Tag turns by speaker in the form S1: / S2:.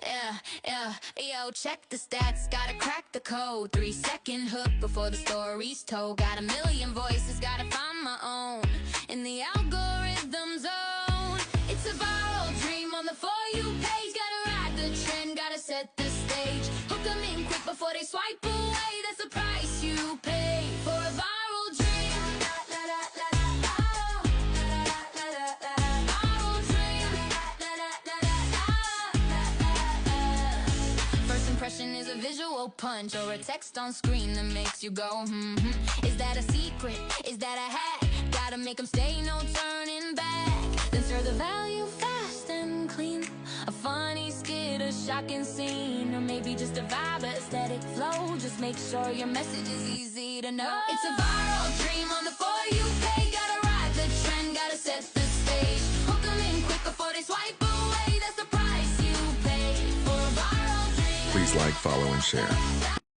S1: Yeah, yeah, yo, check the stats, gotta crack the code. 3-second hook before the story's told. Got a million voices, gotta find my own in the algorithm zone. It's a viral dream on the For You page. Gotta ride the trend, gotta set the stage. Hook them in quick before they swipe away. That's the price you pay for a viral dream. Impression is a visual punch or a text on screen that makes you go, Is that a secret? Is that a hack? Gotta make them stay, no turning back. Then serve the value fast and clean. A funny skit, a shocking scene, or maybe just a vibe, a aesthetic flow. Just make sure your message is easy to know. It's a viral dream on the For You page. Gotta ride the trend, gotta set the stage. Hook them in quick before they swipe away. That's the price you pay for a viral dream.
S2: Please like, follow, and share.